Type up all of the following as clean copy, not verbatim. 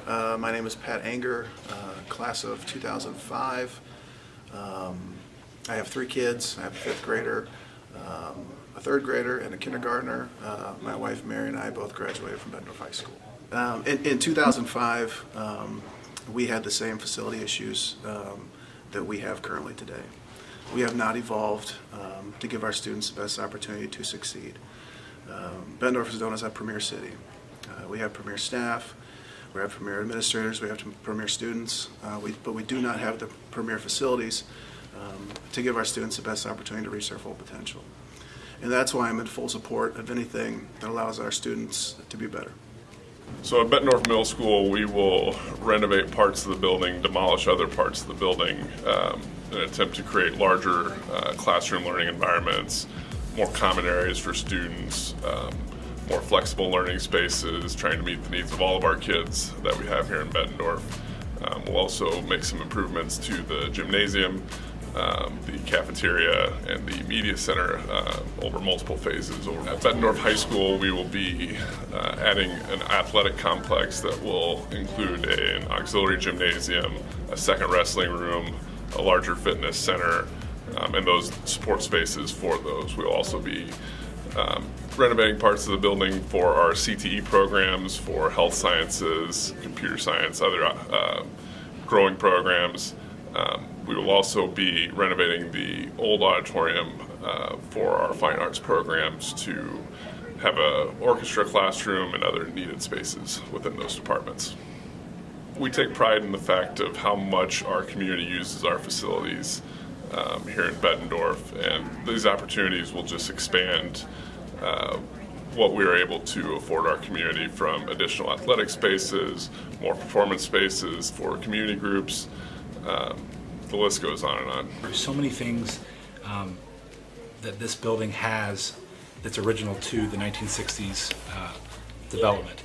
My name is Pat Anger, class of 2005. I have 3 kids. I have a 5th grader, a 3rd grader, and a kindergartner. My wife Mary and I both graduated from Bettendorf High School. In 2005, we had the same facility issues that we have currently today. We have not evolved to give our students the best opportunity to succeed. Bettendorf is known as a premier city. We have premier staff, we have premier administrators, we have premier students, but we do not have the premier facilities to give our students the best opportunity to reach their full potential. And that's why I'm in full support of anything that allows our students to be better. So at Bettendorf Middle School, we will renovate parts of the building, demolish other parts of the building in an attempt to create larger classroom learning environments, more common areas for students, more flexible learning spaces, trying to meet the needs of all of our kids that we have here in Bettendorf. We'll also make some improvements to the gymnasium, the cafeteria, and the media center over multiple phases. At Bettendorf High School, we will be adding an athletic complex that will include an auxiliary gymnasium, a second wrestling room, a larger fitness center, and those support spaces for those. We'll also be renovating parts of the building for our CTE programs, for health sciences, computer science, other growing programs. We will also be renovating the old auditorium for our fine arts programs to have an orchestra classroom and other needed spaces within those departments. We take pride in the fact of how much our community uses our facilities here in Bettendorf, and these opportunities will just expand what we are able to afford our community, from additional athletic spaces, more performance spaces for community groups. The list goes on and on. There's so many things that this building has that's original to the 1960s development.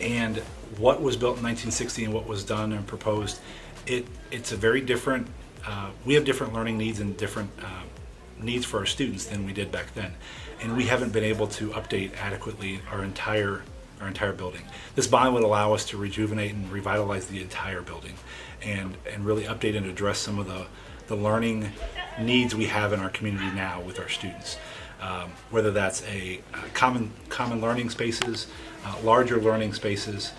And what was built in 1960 and what was done and proposed, it's a very different, we have different learning needs and different needs for our students than we did back then. And we haven't been able to update adequately our entire building. This bond would allow us to rejuvenate and revitalize the entire building and really update and address some of the learning needs we have in our community now with our students. Whether that's common learning spaces, larger learning spaces,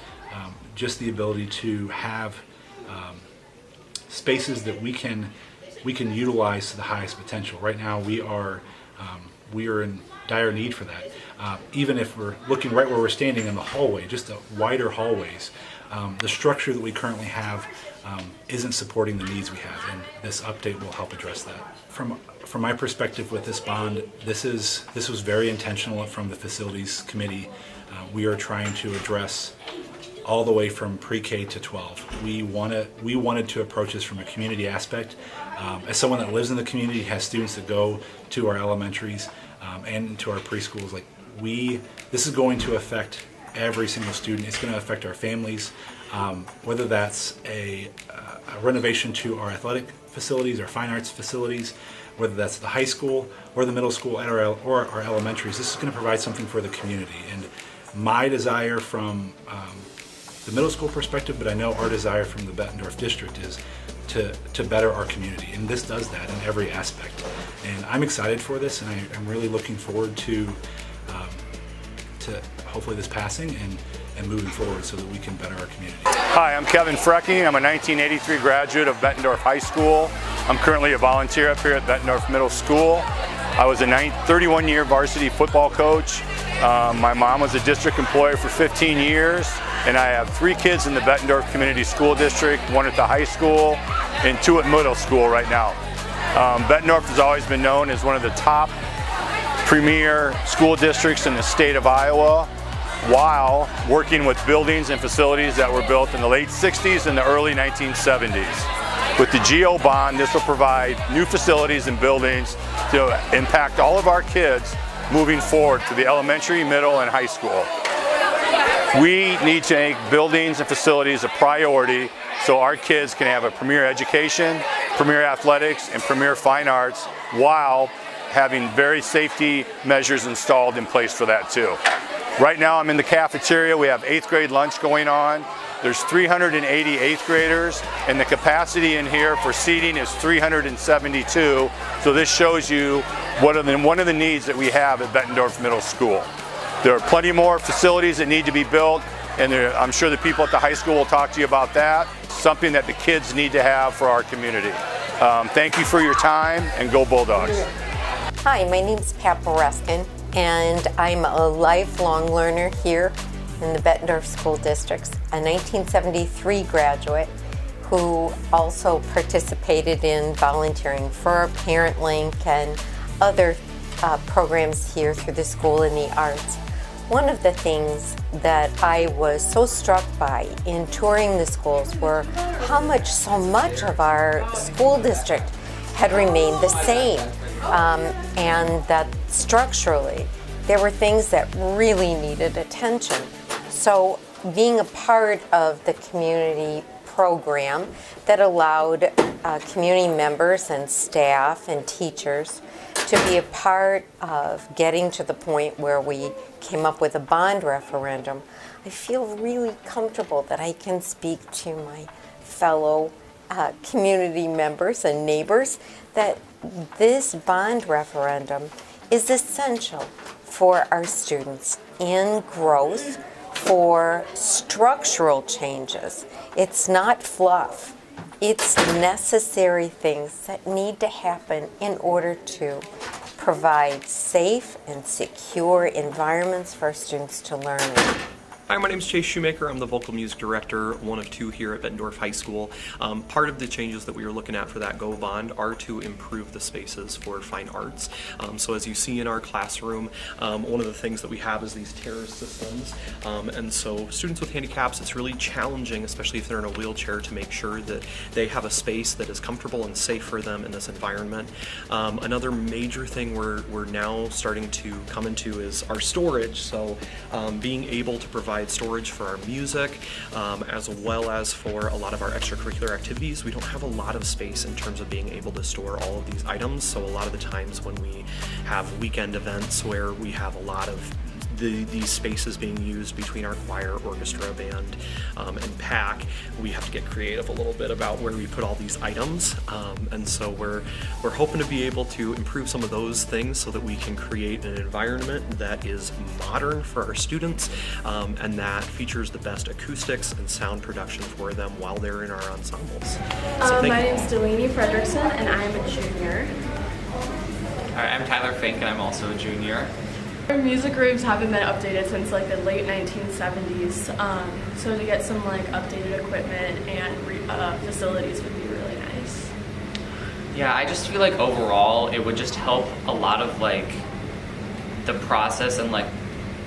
just the ability to have spaces that we can utilize to the highest potential. Right now we are in dire need for that. Even if we're looking right where we're standing in the hallway, just the wider hallways, the structure that we currently have isn't supporting the needs we have, and this update will help address that. From my perspective with this bond, this was very intentional from the facilities committee. We are trying to address all the way from pre-K to 12. We wanted to approach this from a community aspect. As someone that lives in the community, has students that go to our elementaries and to our preschools, this is going to affect every single student. It's going to affect our families, whether that's a renovation to our athletic facilities, our fine arts facilities, whether that's the high school or the middle school or our elementaries. This is going to provide something for the community. And my desire from the middle school perspective, but I know our desire from the Bettendorf district is to better our community, and this does that in every aspect. And I'm excited for this, and I'm really looking forward to hopefully this passing and moving forward so that we can better our community. Hi, I'm Kevin Frecky. I'm a 1983 graduate of Bettendorf High School. I'm currently a volunteer up here at Bettendorf Middle School. I was a 31-year varsity football coach. My mom was a district employee for 15 years, and I have 3 kids in the Bettendorf Community School District, 1 at the high school and 2 at middle school right now. Bettendorf has always been known as one of the top premier school districts in the state of Iowa, while working with buildings and facilities that were built in the late 60s and the early 1970s. With the GO bond, this will provide new facilities and buildings to impact all of our kids moving forward to the elementary, middle, and high school. We need to make buildings and facilities a priority so our kids can have a premier education, premier athletics, and premier fine arts, while having very safety measures installed in place for that too. Right now I'm in the cafeteria. We have 8th grade lunch going on. There's 380 8th graders, and the capacity in here for seating is 372. So this shows you one of the needs that we have at Bettendorf Middle School. There are plenty more facilities that need to be built, and I'm sure the people at the high school will talk to you about that. Something that the kids need to have for our community. Thank you for your time, and go Bulldogs. Hi, my name is Pat Boreskin, and I'm a lifelong learner here in the Bettendorf School Districts, a 1973 graduate who also participated in volunteering for Parent Link and other programs here through the school in the arts. One of the things that I was so struck by in touring the schools were how so much of our school district had remained the same, and that structurally there were things that really needed attention. So being a part of the community program that allowed community members and staff and teachers to be a part of getting to the point where we came up with a bond referendum, I feel really comfortable that I can speak to my fellow community members and neighbors that this bond referendum is essential for our students in growth, for structural changes. It's not fluff. It's necessary things that need to happen in order to provide safe and secure environments for students to learn in. Hi, my name is Chase Shoemaker. I'm the vocal music director, one of two here at Bettendorf High School. Part of the changes that we are looking at for that Go Bond are to improve the spaces for fine arts. So as you see in our classroom, one of the things that we have is these terrace systems. And so students with handicaps, it's really challenging, especially if they're in a wheelchair, to make sure that they have a space that is comfortable and safe for them in this environment. Another major thing we're now starting to come into is our storage. So being able to provide storage for our music, as well as for a lot of our extracurricular activities. We don't have a lot of space in terms of being able to store all of these items, so a lot of the times when we have weekend events where we have a lot of these spaces being used between our choir, orchestra, band, and PAC, we have to get creative a little bit about where we put all these items, and so we're hoping to be able to improve some of those things so that we can create an environment that is modern for our students, and that features the best acoustics and sound production for them while they're in our ensembles. So my name is Delaney Fredrickson, and I'm a junior. Alright, I'm Tyler Fink, and I'm also a junior. Our music rooms haven't been updated since like the late 1970s, so to get some like updated equipment and facilities would be really nice. Yeah, I just feel like overall it would just help a lot of like the process and like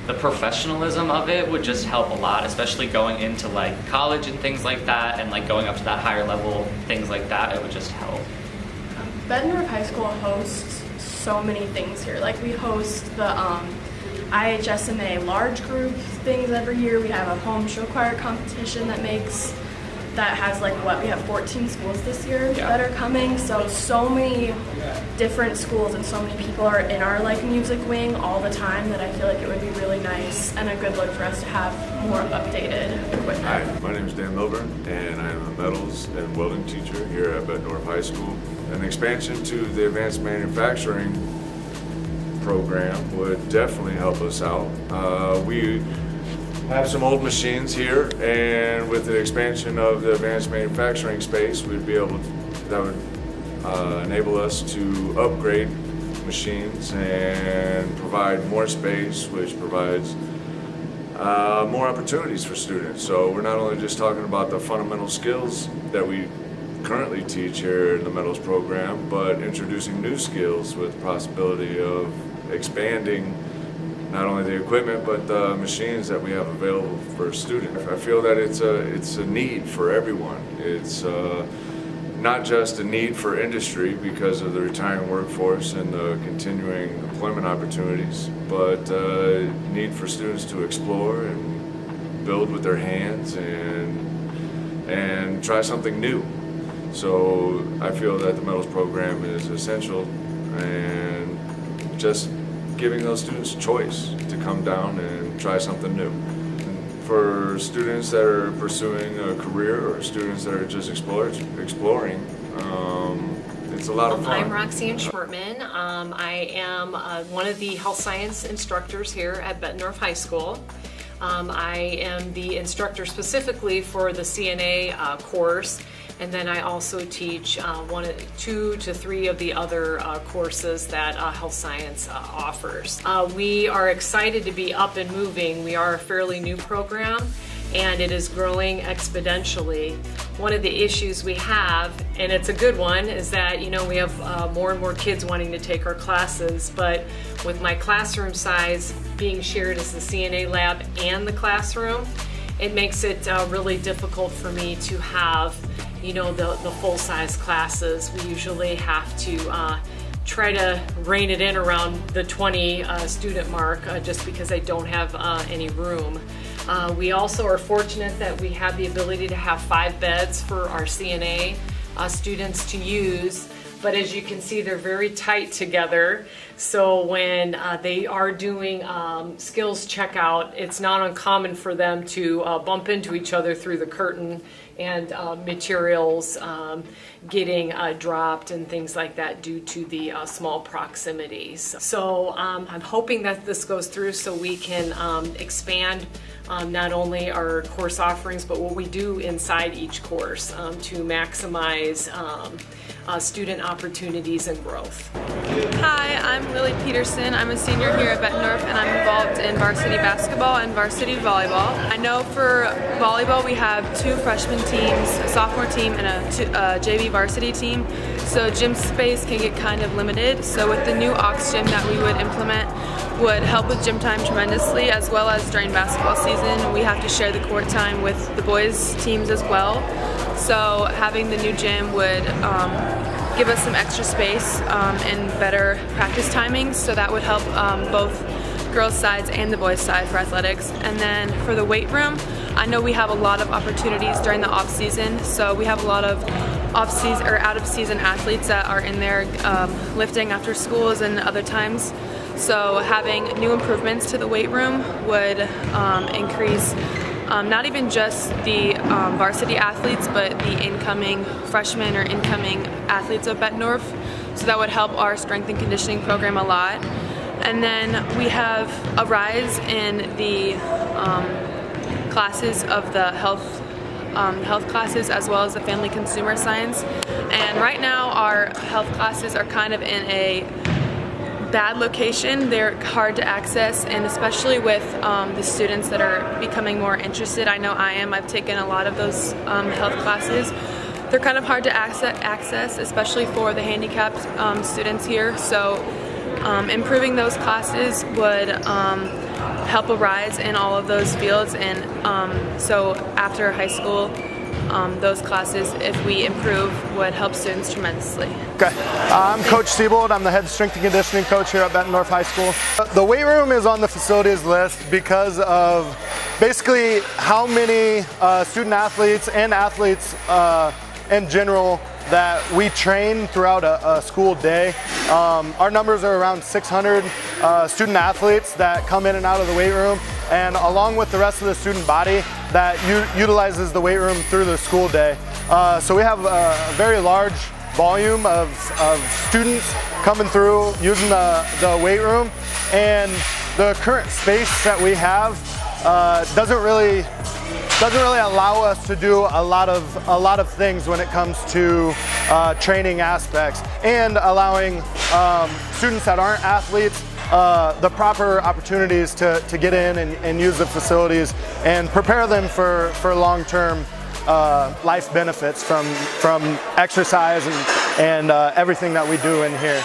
the professionalism of it would just help a lot, especially going into like college and things like that, and like going up to that higher level, things like that, it would just help. Bettendorf High School hosts so many things here. Like we host the IHSMA large group things every year. We have a home show choir competition that has like we have 14 schools this year that are coming. So many different schools and so many people are in our like music wing all the time that I feel like it would be really nice and a good look for us to have more updated equipment. Hi, my name is Dan Milburn, and I am a metals and welding teacher here at Bettendorf High School. An expansion to the advanced manufacturing program would definitely help us out. We have some old machines here, and with the expansion of the advanced manufacturing space, we'd be able to, that would enable us to upgrade machines and provide more space, which provides more opportunities for students. So we're not only just talking about the fundamental skills that we currently teach here in the metals program, but introducing new skills with the possibility of expanding not only the equipment but the machines that we have available for students. I feel that it's a need for everyone. It's not just a need for industry because of the retiring workforce and the continuing employment opportunities, but a need for students to explore and build with their hands and try something new. So I feel that the metals program is essential, and just giving those students choice to come down and try something new. And for students that are pursuing a career or students that are just exploring, it's a lot of fun. I'm Roxanne Schwertman. I am one of the health science instructors here at Bettendorf High School. I am the instructor specifically for the CNA course, and then I also teach 2 to 3 of the other courses that health science offers. We are excited to be up and moving. We are a fairly new program, and it is growing exponentially. One of the issues we have, and it's a good one, is that we have more and more kids wanting to take our classes, but with my classroom size being shared as the CNA lab and the classroom, it makes it really difficult for me to have the full-size classes. We usually have to try to rein it in around the 20 student mark just because I don't have any room. We also are fortunate that we have the ability to have 5 beds for our CNA students to use, but as you can see, they're very tight together. So when they are doing skills checkout, it's not uncommon for them to bump into each other through the curtain, and materials getting dropped and things like that due to the small proximities. So I'm hoping that this goes through so we can expand not only our course offerings, but what we do inside each course to maximize student opportunities and growth. Hi, I'm Lily Peterson. I'm a senior here at Bettendorf, and I'm involved in varsity basketball and varsity volleyball. I know for volleyball we have 2 freshman teams, a sophomore team and a JV varsity team, so gym space can get kind of limited. So with the new aux gym that we would implement would help with gym time tremendously, as well as during basketball season we have to share the court time with the boys teams as well. So having the new gym would give us some extra space and better practice timings, so that would help both girls' sides and the boys' side for athletics. And then for the weight room, I know we have a lot of opportunities during the off season, so we have a lot of off-season or out-of-season athletes that are in there lifting after schools and other times. So having new improvements to the weight room would increase not even just the varsity athletes, but the incoming freshmen or incoming athletes of Bettendorf. So that would help our strength and conditioning program a lot. And then we have a rise in the classes of the health classes, as well as the family consumer science. And right now our health classes are kind of in a bad location. They're hard to access, and especially with the students that are becoming more interested. I know I am. I've taken a lot of those health classes. They're kind of hard to access, especially for the handicapped students here. So improving those classes would help a rise in all of those fields, and so after high school, those classes, if we improve, would help students tremendously. Okay, I'm Coach Siebold. I'm the head strength and conditioning coach here at Bettendorf High School. The weight room is on the facilities list because of basically how many student athletes and athletes in general that we train throughout a school day. Our numbers are around 600 student athletes that come in and out of the weight room, and along with the rest of the student body that utilizes the weight room through the school day. So we have a very large volume of students coming through using the weight room, and the current space that we have doesn't really allow us to do a lot of things when it comes to training aspects, and allowing students that aren't athletes the proper opportunities to get in and use the facilities and prepare them for long-term life benefits from exercise and everything that we do in here.